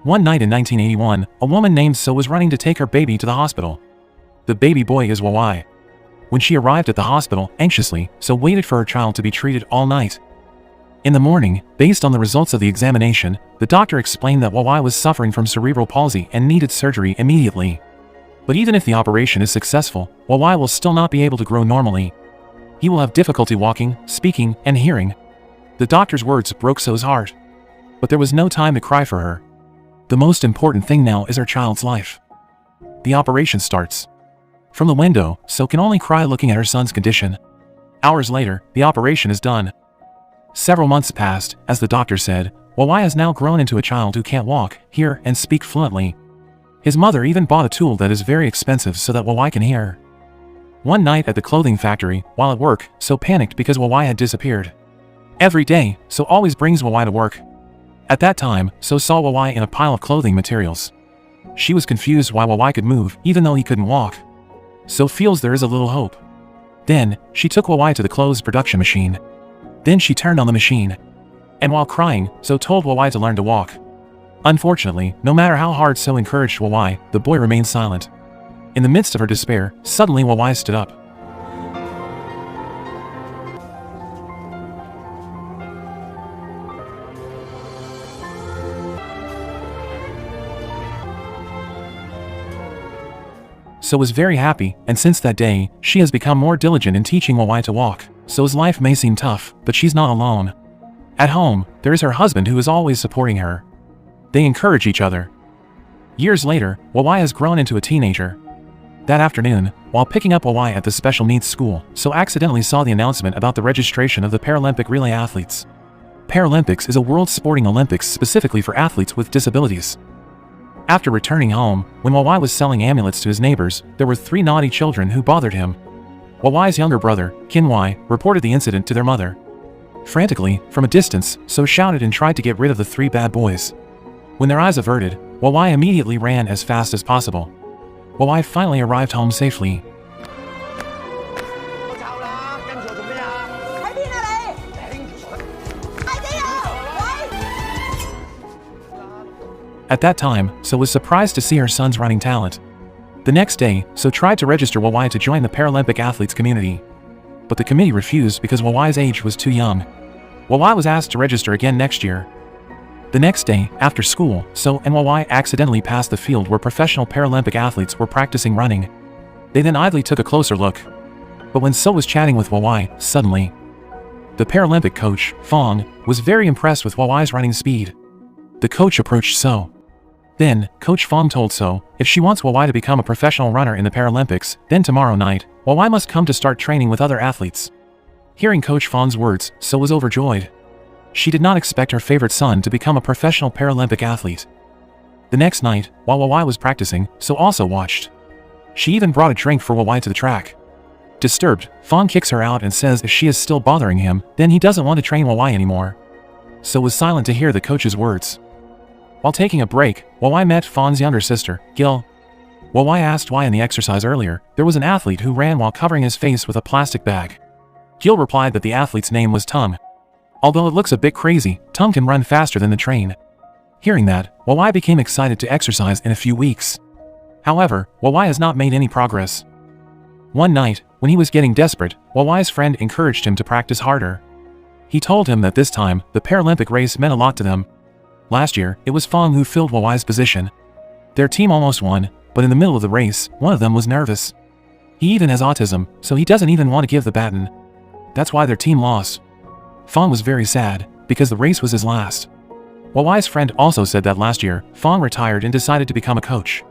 One night in 1981, a woman named So was running to take her baby to the hospital. The baby boy is Wawai. When she arrived at the hospital, anxiously, So waited for her child to be treated all night. In the morning, based on the results of the examination, the doctor explained that Wawai was suffering from cerebral palsy and needed surgery immediately. But even if the operation is successful, Wawai will still not be able to grow normally. He will have difficulty walking, speaking, and hearing. The doctor's words broke So's heart. But there was no time to cry for her. The most important thing now is her child's life. The operation starts. From the window, So can only cry looking at her son's condition. Hours later, the operation is done. Several months passed, as the doctor said. Wawai has now grown into a child who can't walk, hear, and speak fluently. His mother even bought a tool that is very expensive so that Wawai can hear. One night at the clothing factory, while at work, So panicked because Wawai had disappeared. Every day, So always brings Wawai to work. At that time, So saw Wawai in a pile of clothing materials. She was confused why Wawai could move even though he couldn't walk. So feels there is a little hope. Then, she took Wawai to the clothes production machine. Then she turned on the machine. And while crying, So told Wawai to learn to walk. Unfortunately, no matter how hard So encouraged Wawai, the boy remained silent. In the midst of her despair, suddenly Wawai stood up. So was very happy, and since that day, she has become more diligent in teaching Wawai to walk. So's life may seem tough, but she's not alone. At home, there is her husband who is always supporting her. They encourage each other. Years later, Wawai has grown into a teenager. That afternoon, while picking up Wawai at the special needs school, So accidentally saw the announcement about the registration of the Paralympic relay athletes. Paralympics is a world sporting Olympics specifically for athletes with disabilities. After returning home, when Wawai was selling amulets to his neighbors, there were 3 naughty children who bothered him. Wawai's younger brother, Kinwai, reported the incident to their mother. Frantically, from a distance, So shouted and tried to get rid of the 3 bad boys. When their eyes averted, Wawai immediately ran as fast as possible. Wawai finally arrived home safely. At that time, So was surprised to see her son's running talent. The next day, So tried to register Wawai to join the Paralympic athletes community. But the committee refused because Wawai's age was too young. Wawai was asked to register again next year. The next day, after school, So and Wawai accidentally passed the field where professional Paralympic athletes were practicing running. They then idly took a closer look. But when So was chatting with Wawai, suddenly, the Paralympic coach, Fong, was very impressed with Wawai's running speed. The coach approached So. Then, Coach Fong told So, if she wants Wawai to become a professional runner in the Paralympics, then tomorrow night, Wawai must come to start training with other athletes. Hearing Coach Fong's words, So was overjoyed. She did not expect her favorite son to become a professional Paralympic athlete. The next night, while Wawai was practicing, So also watched. She even brought a drink for Wawai to the track. Disturbed, Fong kicks her out and says if she is still bothering him, then he doesn't want to train Wawai anymore. So was silent to hear the coach's words. While taking a break, Wawai met Fong's younger sister, Gil. Wawai asked why in the exercise earlier, there was an athlete who ran while covering his face with a plastic bag. Gil replied that the athlete's name was Tung. Although it looks a bit crazy, Tung can run faster than the train. Hearing that, Wawai became excited to exercise in a few weeks. However, Wawai has not made any progress. One night, when he was getting desperate, Wawai's friend encouraged him to practice harder. He told him that this time, the Paralympic race meant a lot to them. Last year, it was Fong who filled Wawai's position. Their team almost won, but in the middle of the race, one of them was nervous. He even has autism, so he doesn't even want to give the baton. That's why their team lost. Fong was very sad, because the race was his last. Wawai's friend also said that last year, Fong retired and decided to become a coach.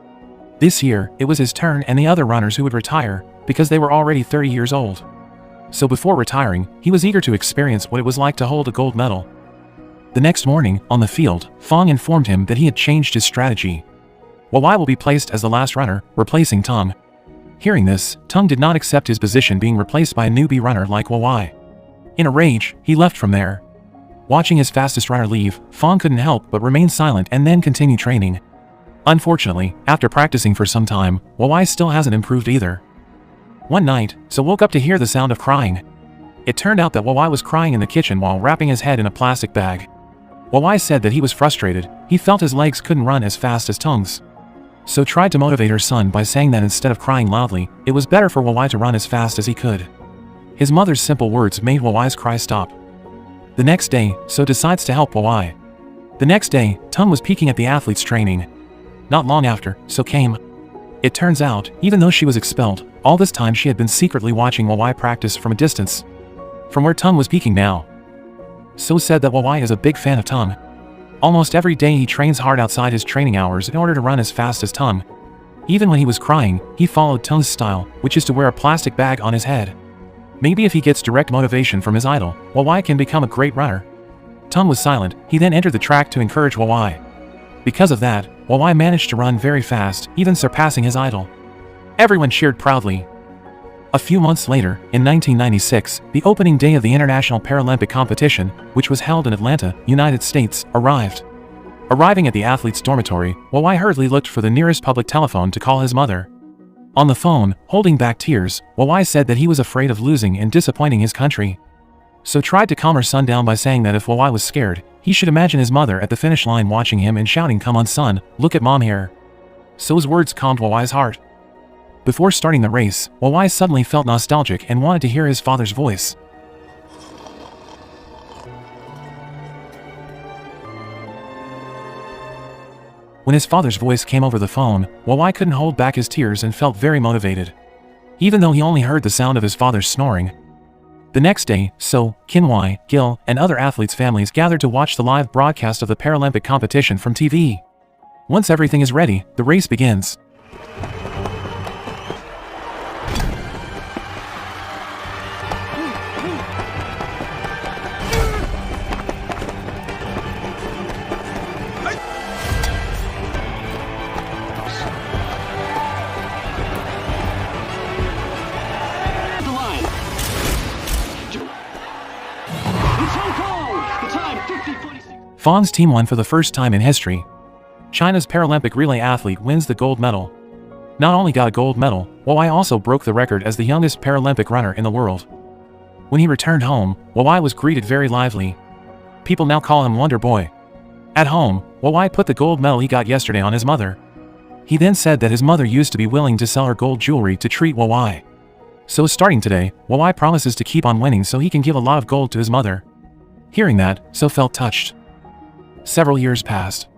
This year, it was his turn and the other runners who would retire, because they were already 30 years old. So before retiring, he was eager to experience what it was like to hold a gold medal. The next morning, on the field, Fong informed him that he had changed his strategy. Wawai will be placed as the last runner, replacing Tung. Hearing this, Tung did not accept his position being replaced by a newbie runner like Wawai. In a rage, he left from there. Watching his fastest runner leave, Fong couldn't help but remain silent and then continue training. Unfortunately, after practicing for some time, Wawai still hasn't improved either. One night, So woke up to hear the sound of crying. It turned out that Wawai was crying in the kitchen while wrapping his head in a plastic bag. Wawai said that he was frustrated, he felt his legs couldn't run as fast as Tung's. So tried to motivate her son by saying that instead of crying loudly, it was better for Wawai to run as fast as he could. His mother's simple words made Wawai's cry stop. The next day, So decides to help Wawai. The next day, Tung was peeking at the athlete's training. Not long after, So came. It turns out, even though she was expelled, all this time she had been secretly watching Wawai practice from a distance. From where Tung was peeking now. So said that Wawai is a big fan of Tung. Almost every day he trains hard outside his training hours in order to run as fast as Tung. Even when he was crying, he followed Tung's style, which is to wear a plastic bag on his head. Maybe if he gets direct motivation from his idol, Wawai can become a great runner. Tung was silent, he then entered the track to encourage Wawai. Because of that, Wawai managed to run very fast, even surpassing his idol. Everyone cheered proudly. A few months later, in 1996, the opening day of the International Paralympic competition, which was held in Atlanta, United States, arrived. Arriving at the athlete's dormitory, Wawai hurriedly looked for the nearest public telephone to call his mother. On the phone, holding back tears, Wawai said that he was afraid of losing and disappointing his country. So tried to calm her son down by saying that if Wawai was scared, he should imagine his mother at the finish line watching him and shouting, "Come on son, look at mom here." So's words calmed Wawai's heart. Before starting the race, Wawai suddenly felt nostalgic and wanted to hear his father's voice. When his father's voice came over the phone, Wawai couldn't hold back his tears and felt very motivated. Even though he only heard the sound of his father's snoring. The next day, So, Kinwai, Gil, and other athletes' families gathered to watch the live broadcast of the Paralympic competition from TV. Once everything is ready, the race begins. Fawn's team won for the first time in history. China's Paralympic relay athlete wins the gold medal. Not only got a gold medal, Wawai also broke the record as the youngest Paralympic runner in the world. When he returned home, Wawai was greeted very lively. People now call him Wonder Boy. At home, Wawai put the gold medal he got yesterday on his mother. He then said that his mother used to be willing to sell her gold jewelry to treat Wawai. So starting today, Wawai promises to keep on winning so he can give a lot of gold to his mother. Hearing that, So felt touched. Several years passed.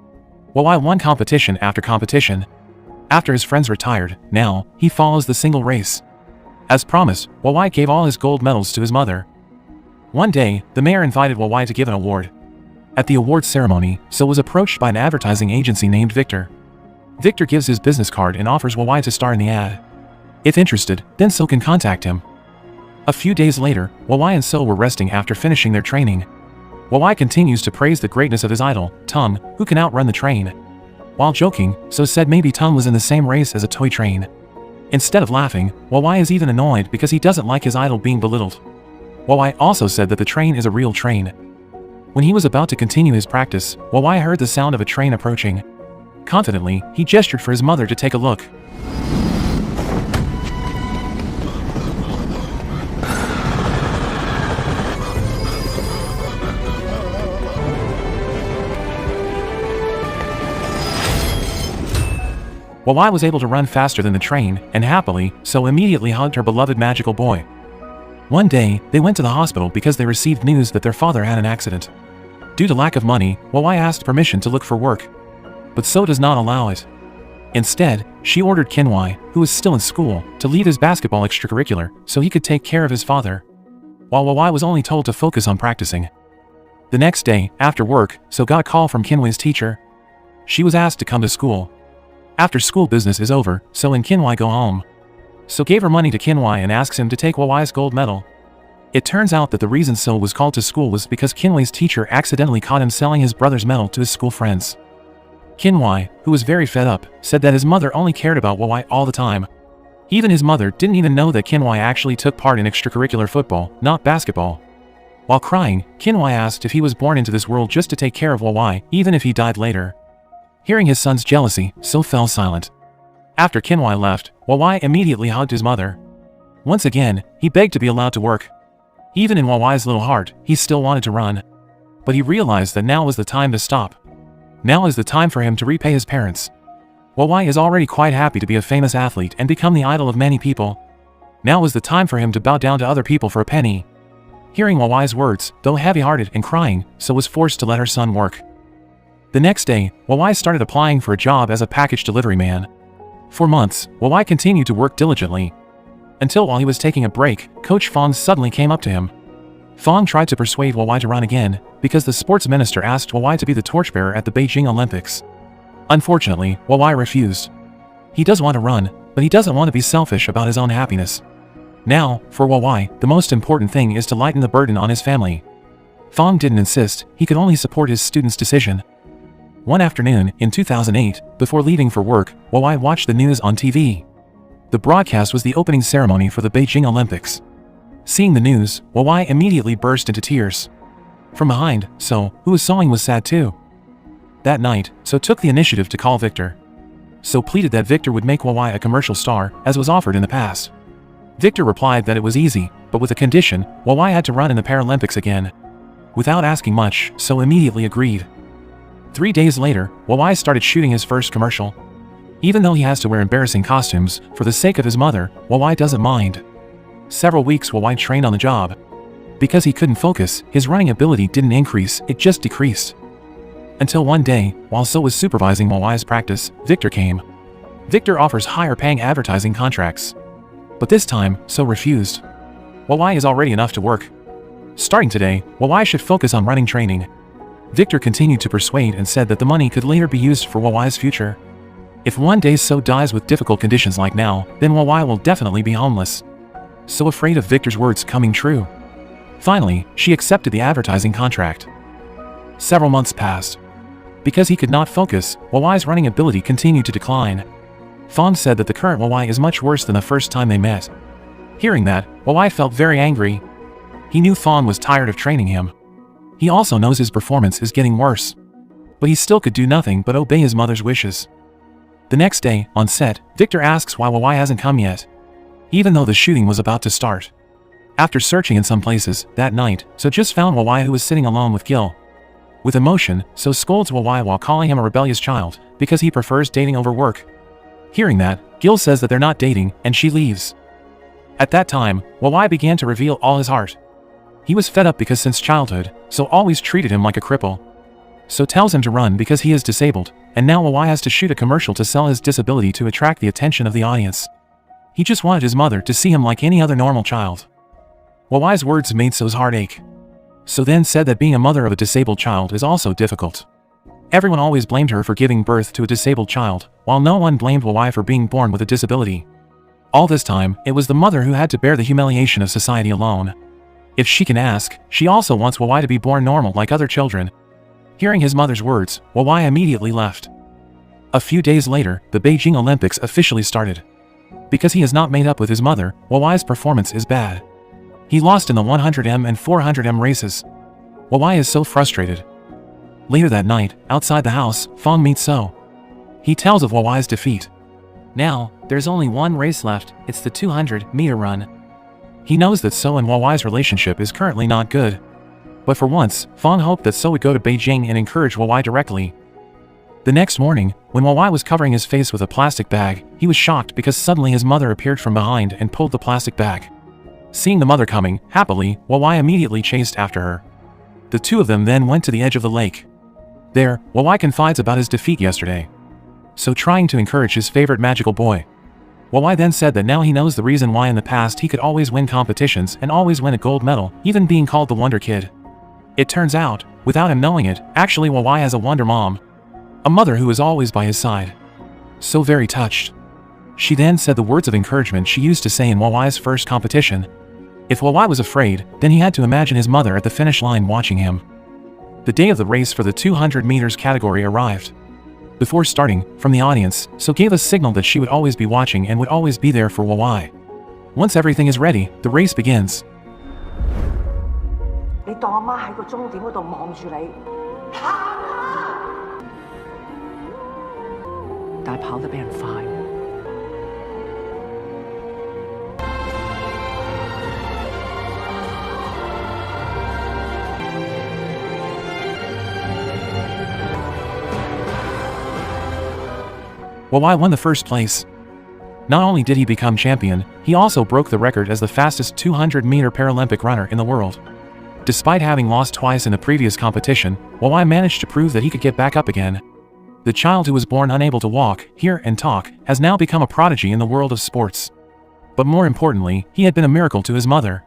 Wawai won competition after competition. After his friends retired, now, he follows the single race. As promised, Wawai gave all his gold medals to his mother. One day, the mayor invited Wawai to give an award. At the awards ceremony, So was approached by an advertising agency named Victor. Victor gives his business card and offers Wawai to star in the ad. If interested, then So can contact him. A few days later, Wawai and So were resting after finishing their training. Wawai continues to praise the greatness of his idol, Tung, who can outrun the train. While joking, So said maybe Tung was in the same race as a toy train. Instead of laughing, Wawai is even annoyed because he doesn't like his idol being belittled. Wawai also said that the train is a real train. When he was about to continue his practice, Wawai heard the sound of a train approaching. Confidently, he gestured for his mother to take a look. Wawai was able to run faster than the train, and happily, So immediately hugged her beloved magical boy. One day, they went to the hospital because they received news that their father had an accident. Due to lack of money, Wawai asked permission to look for work. But So does not allow it. Instead, she ordered Kinwai, who was still in school, to leave his basketball extracurricular so he could take care of his father. While Wawai was only told to focus on practicing. The next day, after work, So got a call from Kinwai's teacher. She was asked to come to school. After school business is over, So and Kinwai go home. So gave her money to Kinwai and asks him to take Wawai's gold medal. It turns out that the reason So was called to school was because Kinwai's teacher accidentally caught him selling his brother's medal to his school friends. Kinwai, who was very fed up, said that his mother only cared about Wawai all the time. Even his mother didn't even know that Kinwai actually took part in extracurricular football, not basketball. While crying, Kinwai asked if he was born into this world just to take care of Wawai, even if he died later. Hearing his son's jealousy, So fell silent. After Kinwai left, Wawai immediately hugged his mother. Once again, he begged to be allowed to work. Even in Wawai's little heart, he still wanted to run. But he realized that now was the time to stop. Now is the time for him to repay his parents. Wawai is already quite happy to be a famous athlete and become the idol of many people. Now was the time for him to bow down to other people for a penny. Hearing Wawai's words, though heavy-hearted and crying, so was forced to let her son work. The next day, Wawai started applying for a job as a package delivery man. For months, Wawai continued to work diligently. Until while he was taking a break, Coach Fong suddenly came up to him. Fong tried to persuade Wawai to run again, because the sports minister asked Wawai to be the torchbearer at the Beijing Olympics. Unfortunately, Wawai refused. He does want to run, but he doesn't want to be selfish about his own happiness. Now, for Wawai, the most important thing is to lighten the burden on his family. Fong didn't insist, he could only support his student's decision. One afternoon, in 2008, before leaving for work, Wawai watched the news on TV. The broadcast was the opening ceremony for the Beijing Olympics. Seeing the news, Wawai immediately burst into tears. From behind, So, who was sawing, was sad too. That night, So took the initiative to call Victor. So pleaded that Victor would make Wawai a commercial star, as was offered in the past. Victor replied that it was easy, but with a condition: Wawai had to run in the Paralympics again. Without asking much, So immediately agreed. 3 days later, Wawai started shooting his first commercial. Even though he has to wear embarrassing costumes, for the sake of his mother, Wawai doesn't mind. Several weeks Wawai trained on the job. Because he couldn't focus, his running ability didn't increase, it just decreased. Until one day, while So was supervising Wawai's practice, Victor came. Victor offers higher-paying advertising contracts. But this time, So refused. Wawai is already enough to work. Starting today, Wawai should focus on running training. Victor continued to persuade and said that the money could later be used for Wawai's future. If one day So dies with difficult conditions like now, then Wawai will definitely be homeless. So afraid of Victor's words coming true. Finally, she accepted the advertising contract. Several months passed. Because he could not focus, Wawai's running ability continued to decline. Fong said that the current Wawai is much worse than the first time they met. Hearing that, Wawai felt very angry. He knew Fong was tired of training him. He also knows his performance is getting worse. But he still could do nothing but obey his mother's wishes. The next day, on set, Victor asks why Wawai hasn't come yet, even though the shooting was about to start. After searching in some places, that night, So just found Wawai, who was sitting alone with Gil. With emotion, So scolds Wawai while calling him a rebellious child, because he prefers dating over work. Hearing that, Gil says that they're not dating, and she leaves. At that time, Wawai began to reveal all his heart. He was fed up because since childhood, So always treated him like a cripple. So tells him to run because he is disabled, and now Wawai has to shoot a commercial to sell his disability to attract the attention of the audience. He just wanted his mother to see him like any other normal child. Wawai's words made So's heart ache. So then said that being a mother of a disabled child is also difficult. Everyone always blamed her for giving birth to a disabled child, while no one blamed Wawai for being born with a disability. All this time, it was the mother who had to bear the humiliation of society alone. If she can ask, she also wants Wawai to be born normal like other children. Hearing his mother's words, Wawai immediately left. A few days later, the Beijing Olympics officially started. Because he has not made up with his mother, Wawai's performance is bad. He lost in the 100m and 400m races. Wawai is so frustrated. Later that night, outside the house, Fong meets So. He tells of Wawai's defeat. Now, there's only one race left, it's the 200-meter run. He knows that So and Wawai's relationship is currently not good. But for once, Fong hoped that So would go to Beijing and encourage Wawai directly. The next morning, when Wawai was covering his face with a plastic bag, he was shocked because suddenly his mother appeared from behind and pulled the plastic bag. Seeing the mother coming, happily, Wawai immediately chased after her. The two of them then went to the edge of the lake. There, Wawai confides about his defeat yesterday. So trying to encourage his favorite magical boy. Wawai then said that now he knows the reason why in the past he could always win competitions and always win a gold medal, even being called the Wonder Kid. It turns out, without him knowing it, actually Wawai has a Wonder Mom. A mother who is always by his side. So very touched. She then said the words of encouragement she used to say in Wawai's first competition. If Wawai was afraid, then he had to imagine his mother at the finish line watching him. The day of the race for the 200 meters category arrived. Before starting, from the audience, So gave a signal that she would always be watching and would always be there for Wawai. Once everything is ready, the race begins. 你當阿媽喺個終點嗰度望住你，但係跑得比人快。Wawai won the first place. Not only did he become champion, he also broke the record as the fastest 200-meter Paralympic runner in the world. Despite having lost twice in the previous competition, Wawai managed to prove that he could get back up again. The child who was born unable to walk, hear, and talk has now become a prodigy in the world of sports. But more importantly, he had been a miracle to his mother.